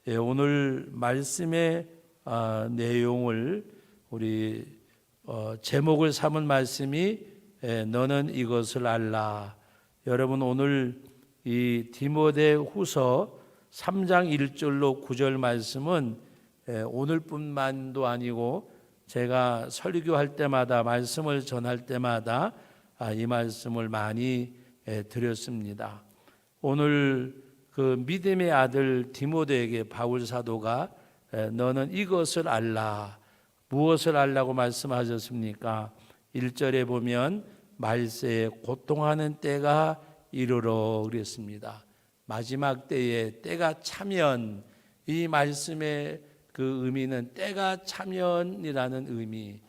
오늘 말씀의 내용을 우리 제목을 삼은 말씀이 너는 이것을 알라. 여러분, 오늘 이 디모데후서 3장 1절로 9절 말씀은 오늘뿐만도 아니고 제가 설교할 때마다 말씀을 전할 때마다 이 말씀을 많이 드렸습니다. 오늘 그 믿음의 아들 디모데에게 바울 사도가 너는 이것을 알라. 무엇을 알라고 말씀하셨습니까? 1절에 보면 말세에 고통하는 때가 이르러 그랬습니다. 마지막 때에 때가 차면, 이 말씀의 그 의미는 때가 차면이라는 의미,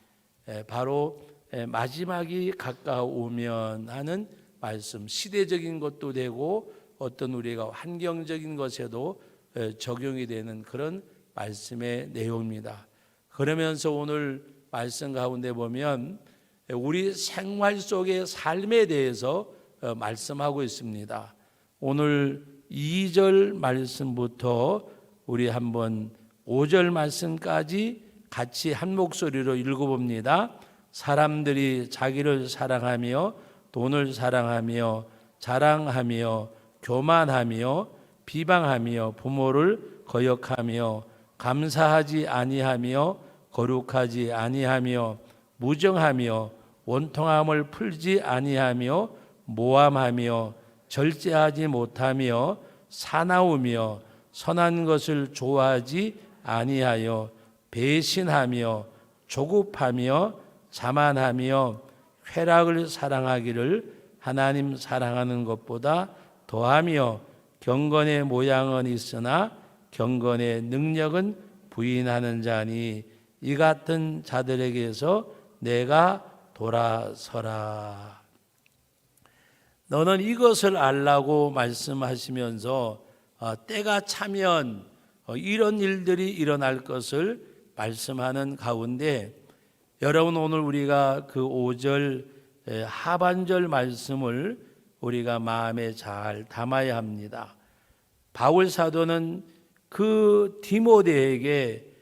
바로 마지막이 가까우면 하는 말씀, 시대적인 것도 되고 어떤 우리가 환경적인 것에도 적용이 되는 그런 말씀의 내용입니다. 그러면서 오늘 말씀 가운데 보면 우리 생활 속의 삶에 대해서 말씀하고 있습니다. 오늘 2절 말씀부터 우리 한번 5절 말씀까지 같이 한 목소리로 읽어봅니다. 사람들이 자기를 사랑하며 돈을 사랑하며 자랑하며 교만하며 비방하며 부모를 거역하며 감사하지 아니하며 거룩하지 아니하며 무정하며 원통함을 풀지 아니하며 모함하며 절제하지 못하며 사나우며 선한 것을 좋아하지 아니하여 배신하며 조급하며 자만하며 쾌락을 사랑하기를 하나님 사랑하는 것보다 더하며 경건의 모양은 있으나 경건의 능력은 부인하는 자니 이 같은 자들에게서 내가 돌아서라. 너는 이것을 알라고 말씀하시면서 때가 차면 이런 일들이 일어날 것을 말씀하는 가운데, 여러분, 오늘 우리가 그 5절 하반절 말씀을 우리가 마음에 잘 담아야 합니다. 바울 사도는 그 디모데에게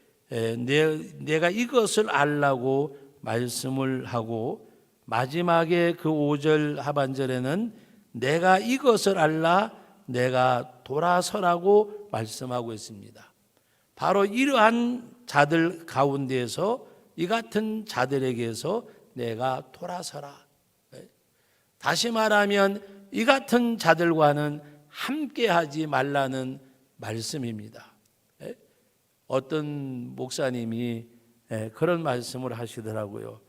내가 이것을 알라고 말씀을 하고, 마지막에 그 5절 하반절에는 내가 이것을 알라, 내가 돌아서라고 말씀하고 있습니다. 바로 이러한 자들 가운데에서, 이 같은 자들에게서 내가 돌아서라. 다시 말하면 이 같은 자들과는 함께하지 말라는 말씀입니다. 어떤 목사님이 그런 말씀을 하시더라고요.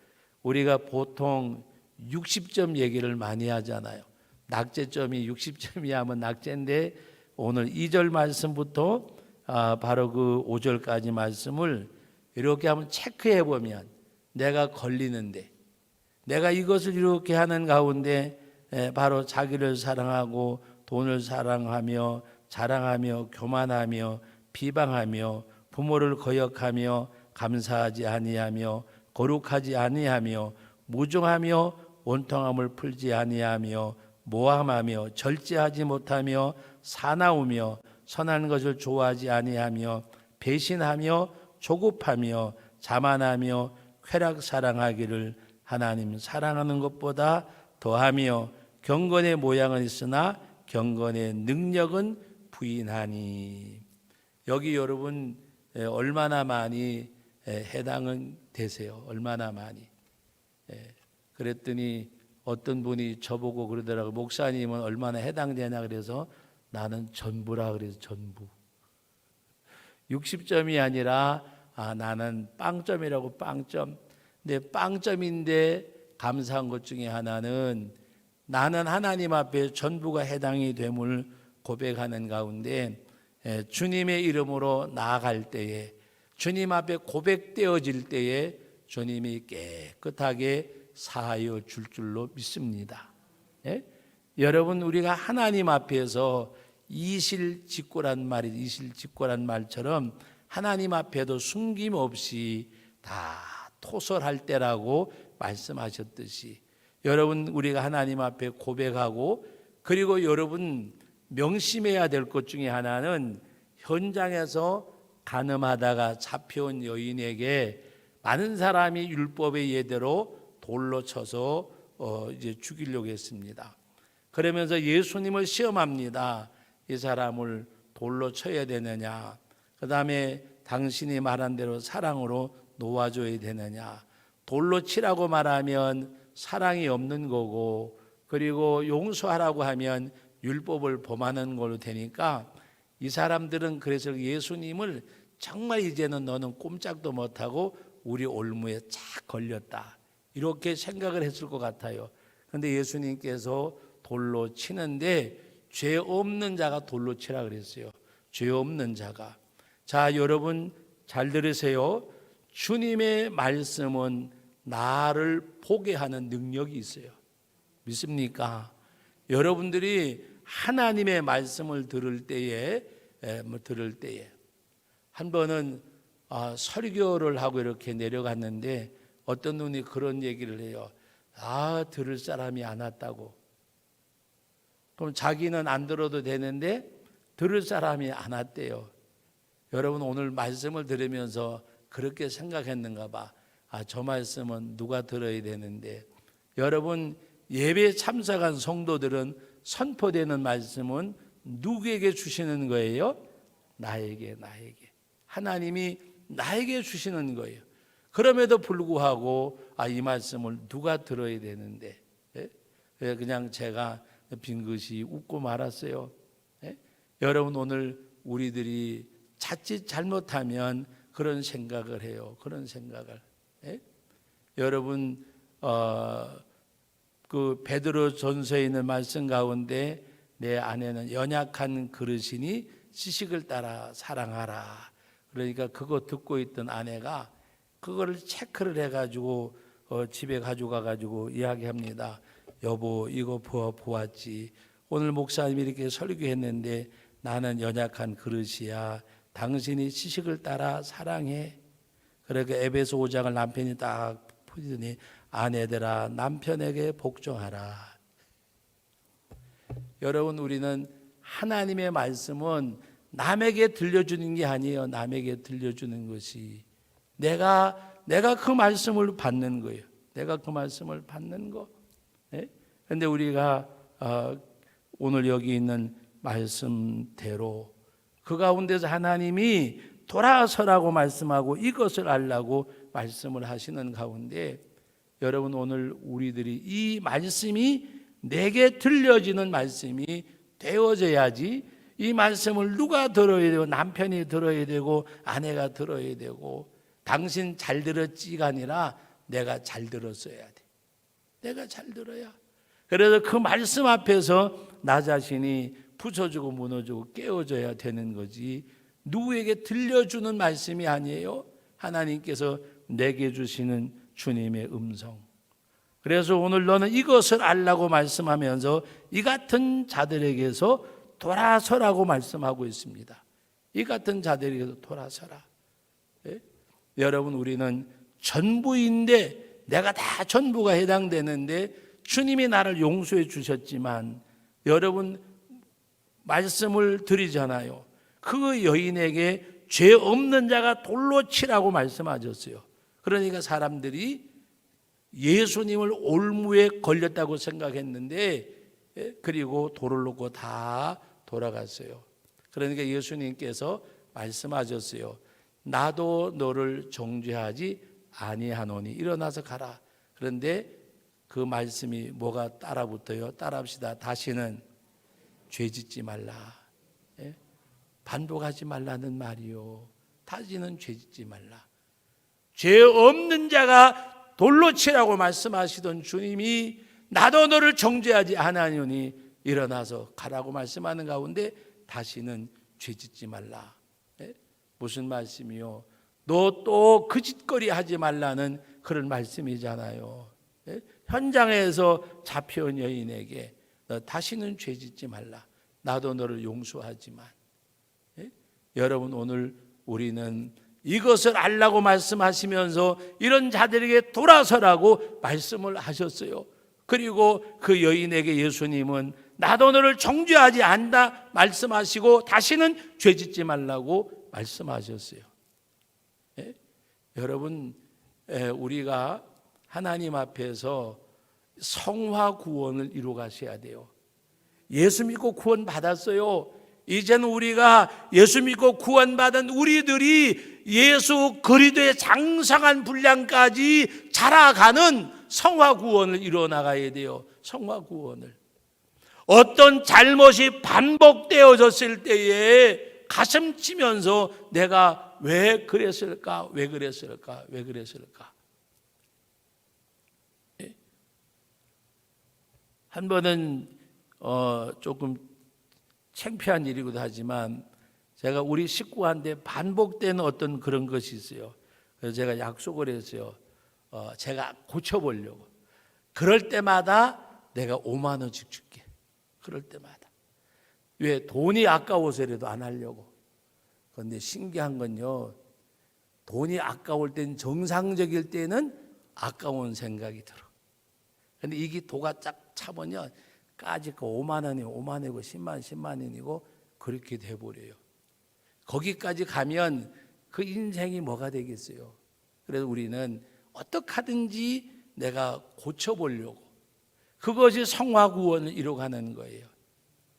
우리가 보통 60점 얘기를 많이 하잖아요. 낙제점이 60점이 하면 낙제인데, 오늘 2절 말씀부터 바로 그 5절까지 말씀을 이렇게 한번 체크해 보면 내가 걸리는데, 내가 이것을 이렇게 하는 가운데 바로 자기를 사랑하고 돈을 사랑하며 자랑하며 교만하며 비방하며 부모를 거역하며 감사하지 아니하며 거룩하지 아니하며 무정하며 원통함을 풀지 아니하며 모함하며 절제하지 못하며 사나우며 선한 것을 좋아하지 아니하며 배신하며 조급하며 자만하며 쾌락 사랑하기를 하나님 사랑하는 것보다 더하며 경건의 모양은 있으나 경건의 능력은 부인하니. 여기 여러분 얼마나 많이 해당은 되세요? 얼마나 많이? 그랬더니 어떤 분이 저보고 그러더라고요. 목사님은 얼마나 해당되냐 그래서 나는 전부라 그래서 전부. 60점이 아니라 나는 빵점이라고, 빵점. 근데 빵점인데 감사한 것 중에 하나는 나는 하나님 앞에 전부가 해당이 됨을 고백하는 가운데 주님의 이름으로 나아갈 때에, 주님 앞에 고백되어질 때에 주님이 깨끗하게 사하여 줄 줄로 믿습니다. 여러분, 우리가 하나님 앞에서 이실직고란 말처럼 하나님 앞에도 숨김없이 다 토설할 때라고 말씀하셨듯이, 여러분, 우리가 하나님 앞에 고백하고, 그리고 여러분 명심해야 될 것 중에 하나는 현장에서 간음하다가 잡혀온 여인에게 많은 사람이 율법의 예대로 돌로 쳐서 이제 죽이려고 했습니다. 그러면서 예수님을 시험합니다. 이 사람을 돌로 쳐야 되느냐, 그 다음에 당신이 말한 대로 사랑으로 놓아줘야 되느냐. 돌로 치라고 말하면 사랑이 없는 거고, 그리고 용서하라고 하면 율법을 범하는 걸로 되니까 이 사람들은 그래서 예수님을 정말 이제는 너는 꼼짝도 못하고 우리 올무에 착 걸렸다, 이렇게 생각을 했을 것 같아요. 그런데 예수님께서 돌로 치는데 죄 없는 자가 돌로 치라 그랬어요. 죄 없는 자가. 자, 여러분 잘 들으세요. 주님의 말씀은 나를 보게 하는 능력이 있어요. 믿습니까? 여러분들이 하나님의 말씀을 들을 때에 한 번은 설교를 하고 이렇게 내려갔는데 어떤 분이 그런 얘기를 해요. 들을 사람이 안 왔다고. 그럼 자기는 안 들어도 되는데 들을 사람이 안 왔대요. 여러분 오늘 말씀을 들으면서 그렇게 생각했는가 봐. 저 말씀은 누가 들어야 되는데. 여러분 예배에 참석한 성도들은 선포되는 말씀은 누구에게 주시는 거예요? 나에게. 하나님이 나에게 주시는 거예요. 그럼에도 불구하고 이 말씀을 누가 들어야 되는데 그냥 제가 빙긋이 웃고 말았어요. 여러분 오늘 우리들이 자칫 잘못하면 그런 생각을 해요. 그런 생각을. 여러분 그 베드로 전서에 있는 말씀 가운데 내 아내는 연약한 그릇이니 지식을 따라 사랑하라. 그러니까 그거 듣고 있던 아내가 그거를 체크를 해가지고 집에 가져가가지고 이야기합니다. 여보 이거 보았지. 오늘 목사님이 이렇게 설교했는데 나는 연약한 그릇이야. 당신이 지식을 따라 사랑해. 그러니까 에베소 5장을 남편이 딱 푸더니 아내들아 남편에게 복종하라. 여러분 우리는 하나님의 말씀은 남에게 들려주는 게 아니에요. 남에게 들려주는 것이 내가 그 말씀을 받는 거예요. 내가 그 말씀을 받는 거. 그런데 우리가 오늘 여기 있는 말씀대로 그 가운데서 하나님이 돌아서라고 말씀하고 이것을 알라고 말씀을 하시는 가운데 여러분 오늘 우리들이 이 말씀이 내게 들려지는 말씀이 되어져야지. 이 말씀을 누가 들어야 되고 남편이 들어야 되고 아내가 들어야 되고 당신 잘 들었지가 아니라 내가 잘 들었어야 돼. 내가 잘 들어야. 그래서 그 말씀 앞에서 나 자신이 부서지고 무너지고 깨어져야 되는 거지 누구에게 들려주는 말씀이 아니에요. 하나님께서 내게 주시는 주님의 음성. 그래서 오늘 너는 이것을 알라고 말씀하면서 이 같은 자들에게서 돌아서라고 말씀하고 있습니다. 이 같은 자들에게서 돌아서라. 여러분 우리는 전부인데 내가 다 전부가 해당되는데 주님이 나를 용서해 주셨지만 여러분 말씀을 드리잖아요. 그 여인에게 죄 없는 자가 돌로 치라고 말씀하셨어요. 그러니까 사람들이 예수님을 올무에 걸렸다고 생각했는데 그리고 돌을 놓고 다 돌아갔어요. 그러니까 예수님께서 말씀하셨어요. 나도 너를 정죄하지 아니하노니 일어나서 가라. 그런데 그 말씀이 뭐가 따라붙어요? 따라합시다. 다시는 죄 짓지 말라. 반복하지 말라는 말이요. 다시는 죄 짓지 말라. 죄 없는 자가 돌로 치라고 말씀하시던 주님이 나도 너를 정죄하지 아니하노니 일어나서 가라고 말씀하는 가운데 다시는 죄 짓지 말라. 무슨 말씀이요? 너 또 그 짓거리 하지 말라는 그런 말씀이잖아요. 현장에서 잡혀온 여인에게 너 다시는 죄 짓지 말라. 나도 너를 용서하지만. 여러분 오늘 우리는 이것을 알라고 말씀하시면서 이런 자들에게 돌아서라고 말씀을 하셨어요. 그리고 그 여인에게 예수님은 나도 너를 정죄하지 않다 말씀하시고 다시는 죄짓지 말라고 말씀하셨어요. 예? 여러분, 우리가 하나님 앞에서 성화 구원을 이루어 가셔야 돼요. 예수 믿고 구원 받았어요. 이제는 우리가 예수 믿고 구원받은 우리들이 예수 그리스도의 장성한 분량까지 자라가는 성화 구원을 이루어 나가야 돼요. 성화 구원을. 어떤 잘못이 반복되어졌을 때에 가슴 치면서 내가 왜 그랬을까? 왜 그랬을까? 왜 그랬을까? 한 번은 조금 창피한 일이기도 하지만 제가 우리 식구한테 반복되는 어떤 그런 것이 있어요. 그래서 제가 약속을 했어요. 제가 고쳐보려고. 그럴 때마다 내가 5만 원씩 줄게. 그럴 때마다. 왜? 돈이 아까워서라도 안 하려고. 그런데 신기한 건요, 돈이 아까울 땐, 정상적일 때는 아까운 생각이 들어. 근데 이게 도가 쫙 차보면 까짓 거 5만 원이 5만 원이고 10만 원 10만 원이고 그렇게 돼버려요. 거기까지 가면 그 인생이 뭐가 되겠어요? 그래서 우리는 어떻게 하든지 내가 고쳐보려고, 그것이 성화구원을 이루어가는 거예요.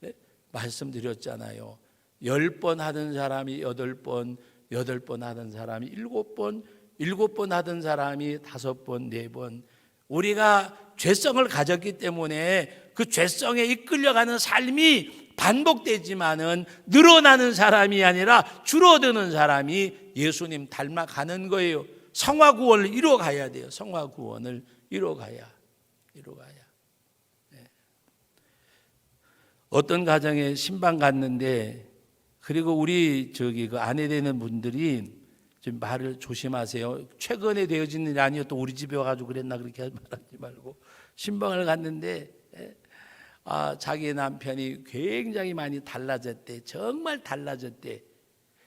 네? 말씀드렸잖아요. 10번 하던 사람이 8번, 8번 하던 사람이 7번, 7번 하던 사람이 5번, 4번. 우리가 죄성을 가졌기 때문에 그 죄성에 이끌려가는 삶이 반복되지만은 늘어나는 사람이 아니라 줄어드는 사람이 예수님 닮아가는 거예요. 성화구원을 이루어가야 돼요. 성화구원을 이루어가야. 네. 어떤 가정에 신방 갔는데, 그리고 우리 그 아내 되는 분들이 좀 말을 조심하세요. 최근에 되어진 일이 아니요, 또 우리 집에 와가지고 그랬나 그렇게 말하지 말고. 신방을 갔는데 자기 남편이 굉장히 많이 달라졌대. 정말 달라졌대.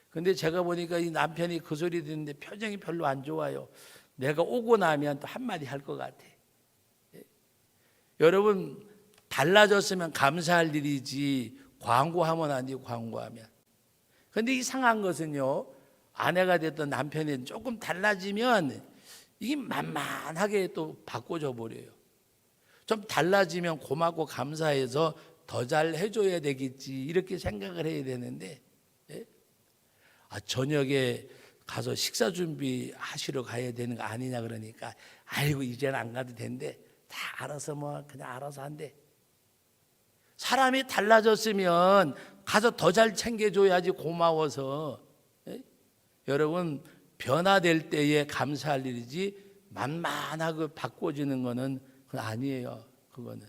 근데 제가 보니까 이 남편이 그 소리 듣는데 표정이 별로 안 좋아요. 내가 오고 나면 또 한마디 할 것 같아. 여러분, 달라졌으면 감사할 일이지 광고하면 안 돼요. 광고하면. 근데 이상한 것은요, 아내가 됐던 남편이 조금 달라지면 이게 만만하게 또 바꿔줘 버려요. 좀 달라지면 고맙고 감사해서 더 잘 해줘야 되겠지, 이렇게 생각을 해야 되는데, 저녁에 가서 식사 준비하시러 가야 되는 거 아니냐 그러니까, 아이고 이제는 안 가도 된대. 다 알아서 뭐 그냥 알아서 한대. 사람이 달라졌으면 가서 더 잘 챙겨줘야지, 고마워서. 여러분, 변화될 때에 감사할 일이지 만만하고 바꿔지는 거는 그건 아니에요. 그거는.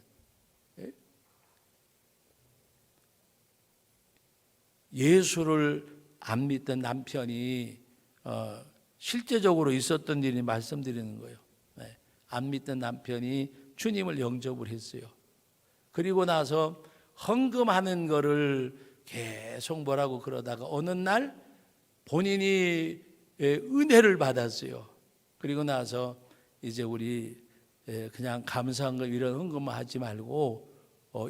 예수를 안 믿던 남편이 실제적으로 있었던 일이 말씀드리는 거예요. 안 믿던 남편이 주님을 영접을 했어요. 그리고 나서 헌금하는 거를 계속 뭐라고 그러다가 어느 날 본인이 은혜를 받았어요. 그리고 나서 이제 우리 그냥 감사한금 이런 헌금만 하지 말고,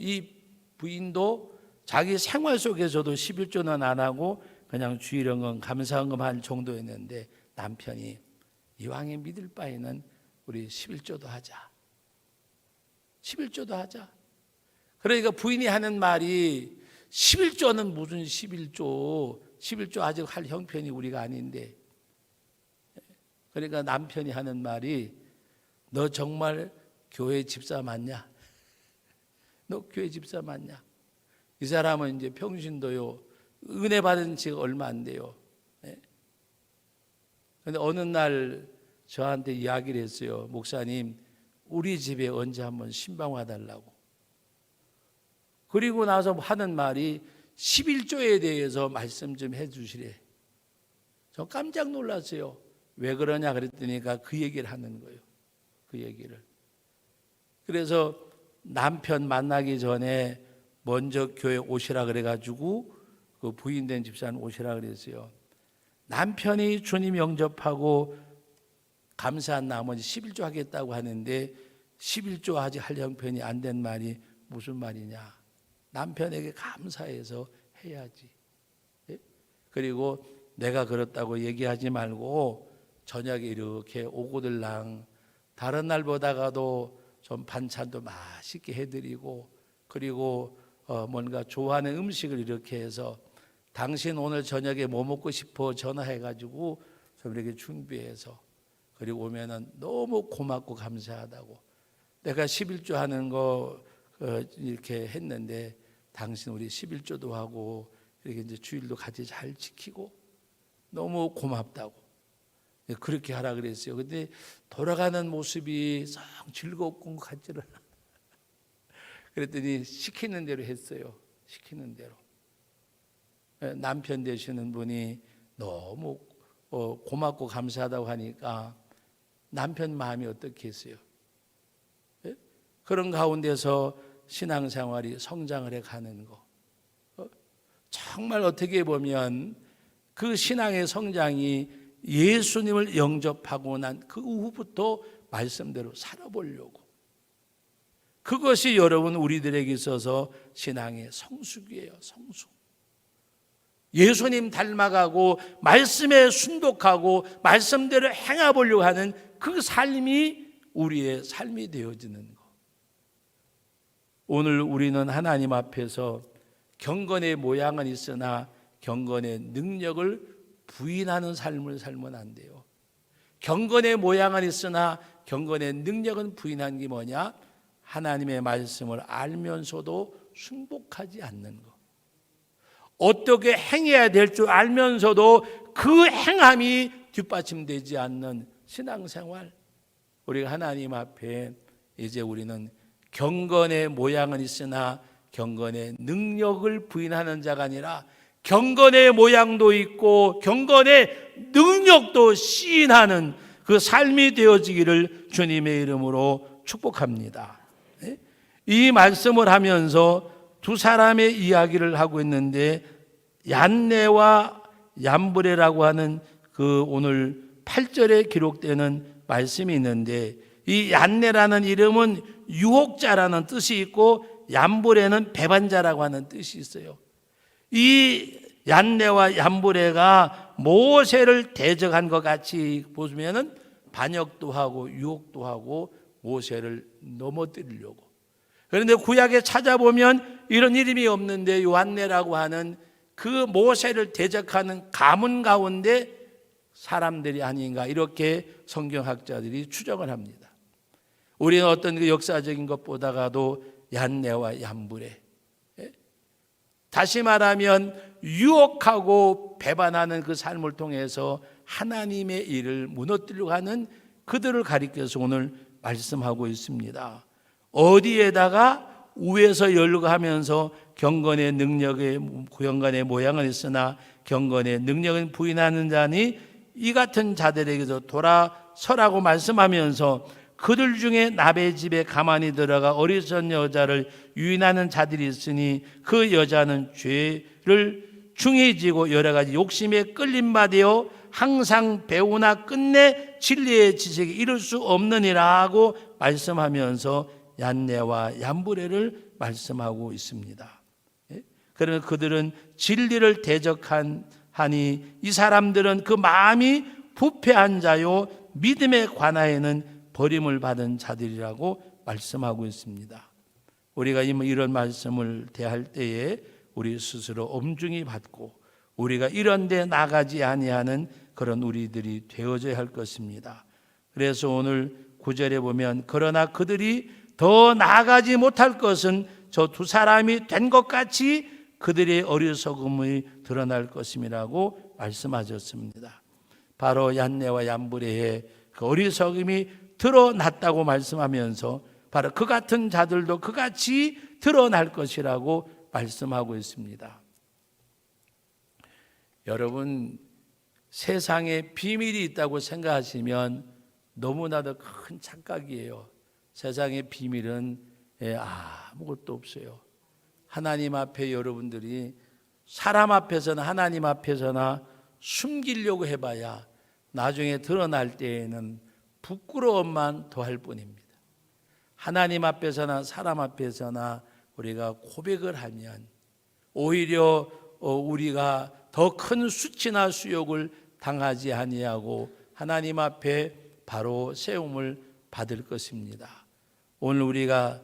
이 부인도 자기 생활 속에서도 11조는 안 하고 그냥 주일헌금, 감사헌금 할 정도였는데, 남편이 이왕에 믿을 바에는 우리 11조도 하자. 11조도 하자. 그러니까 부인이 하는 말이, 11조는 무슨 11조 아직 할 형편이 우리가 아닌데. 그러니까 남편이 하는 말이, 너 정말 교회 집사 맞냐? 너 교회 집사 맞냐? 이 사람은 이제 평신도요, 은혜 받은 지가 얼마 안 돼요. 그런데 어느 날 저한테 이야기를 했어요. 목사님, 우리 집에 언제 한번 신방 와달라고. 그리고 나서 하는 말이 11조에 대해서 말씀 좀 해주시래. 저 깜짝 놀랐어요. 왜 그러냐 그랬더니까 그 얘기를 하는 거예요. 그 얘기를. 그래서 남편 만나기 전에 먼저 교회 오시라 그래가지고 그 부인된 집사는 오시라 그랬어요. 남편이 주님 영접하고 감사한 나머지 11조 하겠다고 하는데 11조 아직 할 형편이 안 된 말이 무슨 말이냐. 남편에게 감사해서 해야지. 예? 그리고 내가 그렇다고 얘기하지 말고 저녁에 이렇게 오고들랑 다른 날보다가도 좀 반찬도 맛있게 해드리고, 그리고 뭔가 좋아하는 음식을 이렇게 해서 당신 오늘 저녁에 뭐 먹고 싶어 전화해가지고 좀 이렇게 준비해서, 그리고 오면은 너무 고맙고 감사하다고, 내가 11조 하는 거 이렇게 했는데 당신 우리 11조도 하고 이렇게 이제 주일도 같이 잘 지키고 너무 고맙다고 그렇게 하라 그랬어요. 근데 돌아가는 모습이 썩 즐겁고 같지를 않아. 그랬더니 시키는 대로 했어요. 시키는 대로. 남편 되시는 분이 너무 고맙고 감사하다고 하니까 남편 마음이 어떻겠어요? 그런 가운데서 신앙생활이 성장을 해가는 거, 정말 어떻게 보면 그 신앙의 성장이 예수님을 영접하고 난 그 후부터 말씀대로 살아보려고, 그것이 여러분 우리들에게 있어서 신앙의 성숙이에요. 성숙. 예수님 닮아가고 말씀에 순독하고 말씀대로 행해보려고 하는 그 삶이 우리의 삶이 되어지는 것. 오늘 우리는 하나님 앞에서 경건의 모양은 있으나 경건의 능력을 부인하는 삶을 살면 안 돼요. 경건의 모양은 있으나 경건의 능력은 부인한 게 뭐냐? 하나님의 말씀을 알면서도 순복하지 않는 것. 어떻게 행해야 될 줄 알면서도 그 행함이 뒷받침되지 않는 신앙생활. 우리가 하나님 앞에 이제 우리는 경건의 모양은 있으나 경건의 능력을 부인하는 자가 아니라 경건의 모양도 있고 경건의 능력도 시인하는 그 삶이 되어지기를 주님의 이름으로 축복합니다. 이 말씀을 하면서 두 사람의 이야기를 하고 있는데, 얀네와 얀브레라고 하는 그 오늘 8절에 기록되는 말씀이 있는데, 이 얀네라는 이름은 유혹자라는 뜻이 있고 얀브레는 배반자라고 하는 뜻이 있어요. 이 얀네와 얀브레가 모세를 대적한 것 같이 보면은 반역도 하고 유혹도 하고 모세를 넘어뜨리려고. 그런데 구약에 찾아보면 이런 이름이 없는데 요한네라고 하는 그 모세를 대적하는 가문 가운데 사람들이 아닌가, 이렇게 성경학자들이 추정을 합니다. 우리는 어떤 그 역사적인 것보다가도 얀네와 얀브레, 다시 말하면 유혹하고 배반하는 그 삶을 통해서 하나님의 일을 무너뜨리려고 하는 그들을 가리켜서 오늘 말씀하고 있습니다. 어디에다가 위에서 열고 하면서 경건의 모양은 있으나 경건의 능력은 부인하는 자니 이 같은 자들에게서 돌아서라고 말씀하면서 그들 중에 남의 집에 가만히 들어가 어리석은 여자를 유인하는 자들이 있으니 그 여자는 죄를 중해지고 여러 가지 욕심에 끌림받아 항상 배우나 끝내 진리의 지식에 이를 수 없느니라 하고 말씀하면서 얀네와 얀브레를 말씀하고 있습니다. 그러면 그들은 진리를 대적하니 이 사람들은 그 마음이 부패한 자요 믿음에 관하여는 버림을 받은 자들이라고 말씀하고 있습니다. 우리가 이런 말씀을 대할 때에 우리 스스로 엄중히 받고 우리가 이런 데 나가지 아니하는 그런 우리들이 되어져야 할 것입니다. 그래서 오늘 9절에 보면 그러나 그들이 더 나아가지 못할 것은 저 두 사람이 된 것 같이 그들의 어리석음이 드러날 것임이라고 말씀하셨습니다. 바로 얀네와 얀브레의 그 어리석음이 드러났다고 말씀하면서 바로 그 같은 자들도 그같이 드러날 것이라고 말씀하고 있습니다. 여러분, 세상에 비밀이 있다고 생각하시면 너무나도 큰 착각이에요. 세상의 비밀은 아무것도 없어요. 하나님 앞에 여러분들이 사람 앞에서나 하나님 앞에서나 숨기려고 해봐야 나중에 드러날 때에는 부끄러움만 더할 뿐입니다. 하나님 앞에서나 사람 앞에서나 우리가 고백을 하면 오히려 우리가 더 큰 수치나 수욕을 당하지 아니하고 하나님 앞에 바로 세움을 받을 것입니다. 오늘 우리가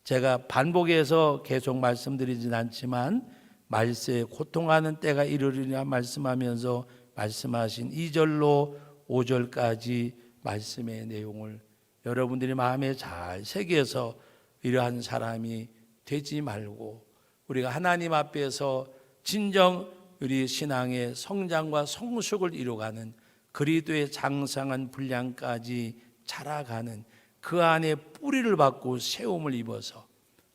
제가 반복해서 계속 말씀드리진 않지만 말세에 고통하는 때가 이르리라 말씀하면서 말씀하신 2절로 5절까지 말씀의 내용을 여러분들이 마음에 잘 새겨서 이러한 사람이 되지 말고 우리가 하나님 앞에서 진정 우리 신앙의 성장과 성숙을 이루어가는 그리스도의 장성한 분량까지 자라가는 그 안에 뿌리를 받고 세움을 입어서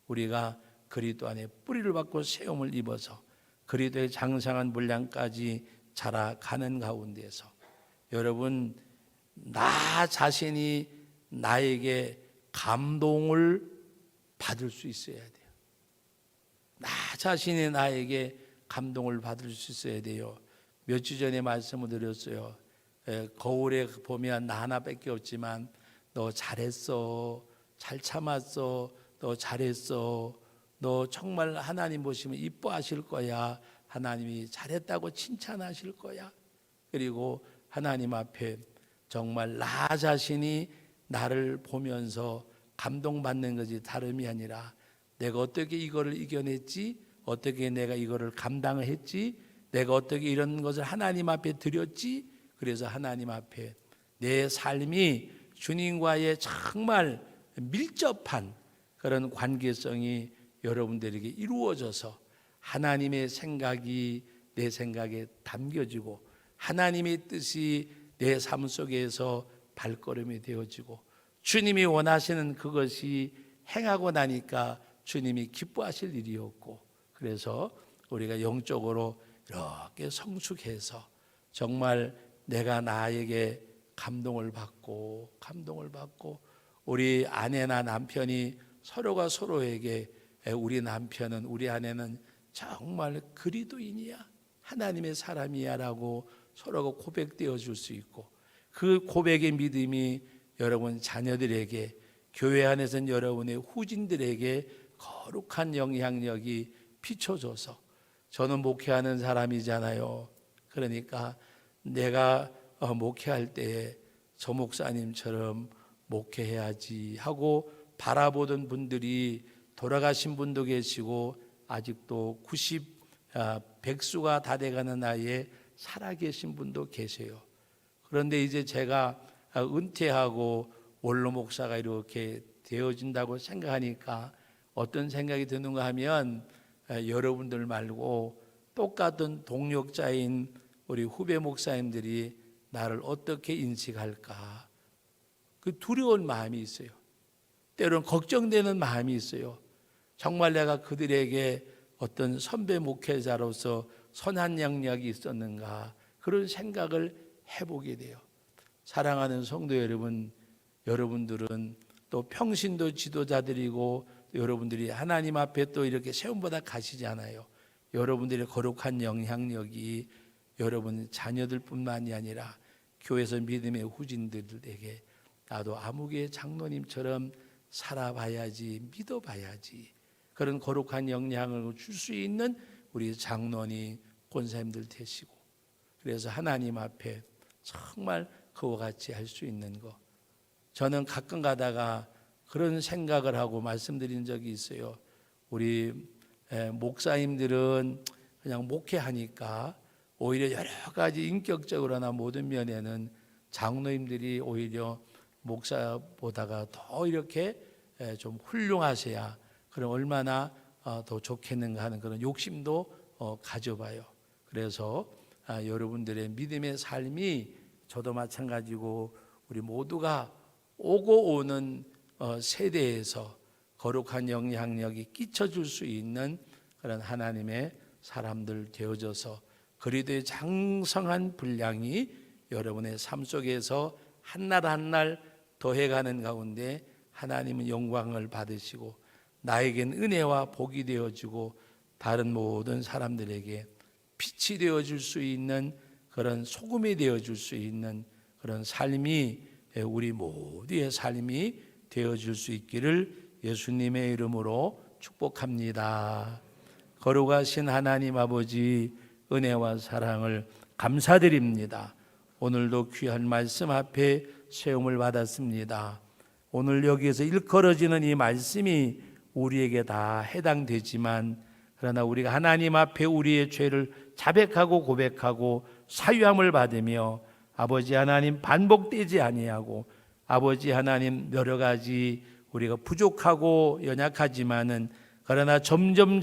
우리가 그리스도 안에 뿌리를 받고 세움을 입어서 그리스도의 장성한 분량까지 자라가는 가운데서 여러분 나 자신이 나에게 감동을 받을 수 있어야 돼요. 나 자신이 나에게 감동을 받을 수 있어야 돼요. 몇 주 전에 말씀을 드렸어요. 거울에 보면 나 하나밖에 없지만 너 잘했어, 잘 참았어, 너 잘했어, 너 정말 하나님 보시면 이뻐하실 거야, 하나님이 잘했다고 칭찬하실 거야. 그리고 하나님 앞에 정말 나 자신이 나를 보면서 감동받는 것이 다름이 아니라 내가 어떻게 이거를 이겨냈지, 어떻게 내가 이거를 감당을 했지, 내가 어떻게 이런 것을 하나님 앞에 드렸지. 그래서 하나님 앞에 내 삶이 주님과의 정말 밀접한 그런 관계성이 여러분들에게 이루어져서 하나님의 생각이 내 생각에 담겨지고 하나님의 뜻이 내 삶 속에서 발걸음이 되어지고 주님이 원하시는 그것이 행하고 나니까 주님이 기뻐하실 일이었고 그래서 우리가 영적으로 이렇게 성숙해서 정말 내가 나에게 감동을 받고 우리 아내나 남편이 서로가 서로에게 우리 남편은 우리 아내는 정말 그리스도인이야 하나님의 사람이야 라고 서로가 고백되어 줄 수 있고 그 고백의 믿음이 여러분 자녀들에게 교회 안에서는 여러분의 후진들에게 거룩한 영향력이 비춰져서 저는 목회하는 사람이잖아요. 그러니까 내가 목회할 때에 저 목사님처럼 목회해야지 하고 바라보던 분들이 돌아가신 분도 계시고 아직도 100수가 다 돼가는 나이에 살아계신 분도 계세요. 그런데 이제 제가 은퇴하고 원로 목사가 이렇게 되어진다고 생각하니까 어떤 생각이 드는가 하면 여러분들 말고 똑같은 동력자인 우리 후배 목사님들이 나를 어떻게 인식할까 그 두려운 마음이 있어요. 때로는 걱정되는 마음이 있어요. 정말 내가 그들에게 어떤 선배 목회자로서 선한 영향력이 있었는가 그런 생각을 해보게 돼요. 사랑하는 성도 여러분, 여러분들은 또 평신도 지도자들이고 여러분들이 하나님 앞에 또 이렇게 세움받아 가시잖아요. 여러분들의 거룩한 영향력이 여러분 자녀들뿐만이 아니라 교회에서 믿음의 후진들에게 나도 아무개 장로님처럼 살아봐야지, 믿어봐야지 그런 거룩한 영향을 줄 수 있는 우리 장로님, 권사님들 되시고 그래서 하나님 앞에 정말 그와 같이 할 수 있는 것 저는 가끔 가다가 그런 생각을 하고 말씀드린 적이 있어요. 우리 목사님들은 그냥 목회하니까 오히려 여러 가지 인격적으로나 모든 면에는 장로님들이 오히려 목사보다가 더 이렇게 좀 훌륭하셔야 그럼 얼마나 더 좋겠는가 하는 그런 욕심도 가져봐요. 그래서 여러분들의 믿음의 삶이 저도 마찬가지고 우리 모두가 오고 오는 세대에서 거룩한 영향력이 끼쳐줄 수 있는 그런 하나님의 사람들 되어져서 그리스도의 장성한 분량이 여러분의 삶 속에서 한날 한날 더해가는 가운데 하나님은 영광을 받으시고 나에겐 은혜와 복이 되어지고 다른 모든 사람들에게 빛이 되어줄 수 있는 그런 소금이 되어줄 수 있는 그런 삶이 우리 모두의 삶이 되어질 수 있기를 예수님의 이름으로 축복합니다. 거룩하신 하나님 아버지, 은혜와 사랑을 감사드립니다. 오늘도 귀한 말씀 앞에 세움을 받았습니다. 오늘 여기에서 일컬어지는 이 말씀이 우리에게 다 해당되지만, 그러나 우리가 하나님 앞에 우리의 죄를 자백하고 고백하고 사유함을 받으며 아버지 하나님 반복되지 아니하고, 아버지 하나님 여러 가지 우리가 부족하고 연약하지만은 그러나 점점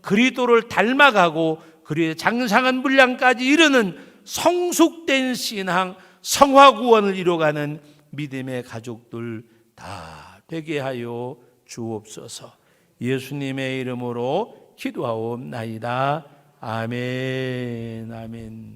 그리스도를 닮아가고 그리스도의 장상한 분량까지 이르는 성숙된 신앙, 성화구원을 이루어가는 믿음의 가족들 다 되게 하여 주옵소서. 예수님의 이름으로 기도하옵나이다. 아멘. 아멘.